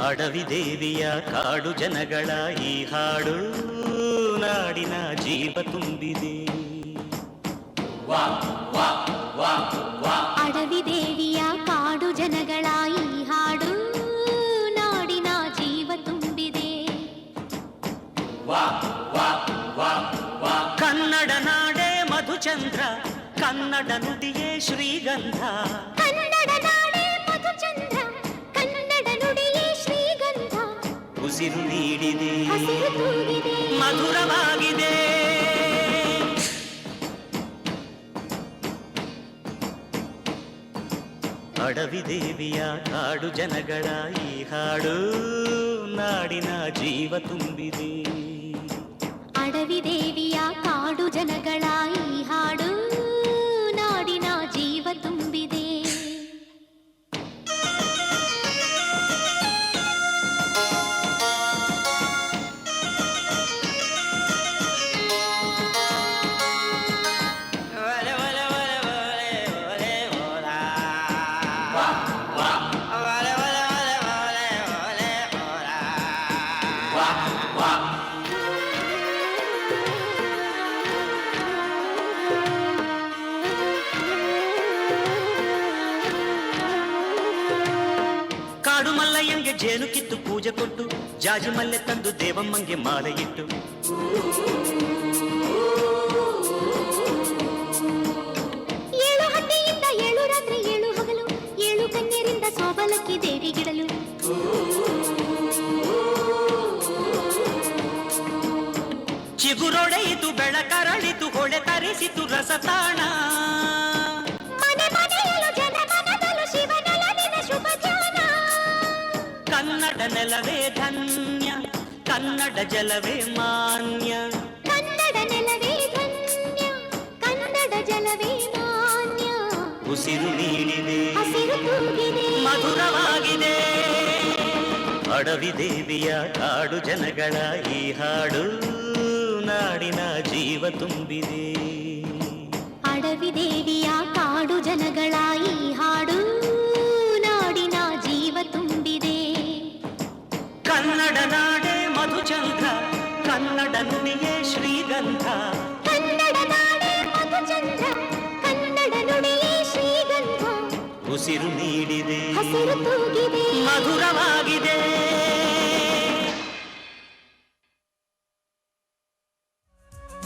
ಅಡವಿ ದೇವಿಯ ಕಾಡು ಜನಗಳ ಈ ಹಾಡು ನಾಡಿನ ಜೀವ ತುಂಬಿದೆ. ಅಡವಿ ದೇವಿಯ ಕಾಡು ಜನಗಳ ಈ ಹಾಡು ನಾಡಿನ ಜೀವ ತುಂಬಿದೆ. ಕನ್ನಡ ನಾಡೇ ಮಧುಚಂದ್ರ, ಕನ್ನಡ ನುಡಿಯೇ ಶ್ರೀಗಂಧ. ಕನ್ನಡ ನಾಡೇ ಮಧುಚಂದ್ರ, ಕನ್ನಡ ನುಡಿಯೇ ಶ್ರೀಗಂಧ. ಉಸಿರು ನೀಡಿದೆ, ಹಸಿರು ತೂಗಿದೆ, ಮಧುರವಾಗಿದೆ. ಅಡವಿ ದೇವಿಯ ಕಾಡು ಜನಗಳ ಈ ಹಾಡು ನಾಡಿನ ಜೀವ ತುಂಬಿದೆ. ಅಡವಿ ದೇವಿಯ ಕಾಡು ಜನಗಳ ಈ ಹಾಡು ನಾಡಿನ ಜೀವ ತುಂಬಿದೆ. ಕಾಡು ಮಲ್ಲಯ್ಯಂಗೆ ಜೇನು ಕಿತ್ತು ಪೂಜೆ ಕೊಟ್ಟು, ಜಾಜಿ ಮಲ್ಲೆ ತಂದು ದೇವಮ್ಮಂಗೆ ಮಾಲೆ ಇಟ್ಟು, ಏಳು ಹಟ್ಟಿಯಿಂದ ಏಳು ರಾತ್ರಿ ಏಳು ಹಗಲು, ಏಳು ಕನ್ಯರಿಂದ ಸೋಬಲಕ್ಕಿ ದೇವಿಗಿಡಲು. ಚಿಗುರೊಡೆಯಿತು ಬೆಳಕರಳಿತು, ಹೊಳೆ ತರಿಸಿತು ರಸತಾಣ. ಮನೆ ಮನೆಯಲು ಜನ ಮನದಲು ಶಿವನೊಲವಿನ ಶುಭ ಜಾನ. ಕನ್ನಡ ನೆಲವೇ ಧನ್ಯ, ಕನ್ನಡ ಜಲವೇ ಮಾನ್ಯ. ಕನ್ನಡ ನೆಲವೇ ಧನ್ಯ, ಕನ್ನಡ ಜಲವೇ ಮಾನ್ಯ. ಉಸಿರು ನೀಡಿದೆ, ಹಸಿರು ತೂಗಿದೆ, ಮಧುರವಾಗಿದೆ. ಅಡವಿ ದೇವಿಯ ಕಾಡು ಜನಗಳ ಈ ಹಾಡು ನಾಡಿನ ಜೀವ ತುಂಬಿದೆ. ಅಡವಿ ದೇವಿಯ ಕಾಡು ಜನಗಳ ಈ ಹಾಡು ನಾಡಿನ ಜೀವ ತುಂಬಿದೆ. ಕನ್ನಡ ನಾಡೇ ಮಧುಚಂದ್ರ, ಕನ್ನಡ ನುಡಿಯೇ ಶ್ರೀಗಂಧ. ಕನ್ನಡ ನಾಡೇ ಮಧುಚಂದ್ರ, ಕನ್ನಡ ನುಡಿಯೇ ಶ್ರೀಗಂಧ. ಉಸಿರು ನೀಡಿದೆ, ಹಸಿರು ತೂಗಿದೆ, ಮಧುರವಾಗಿದೆ.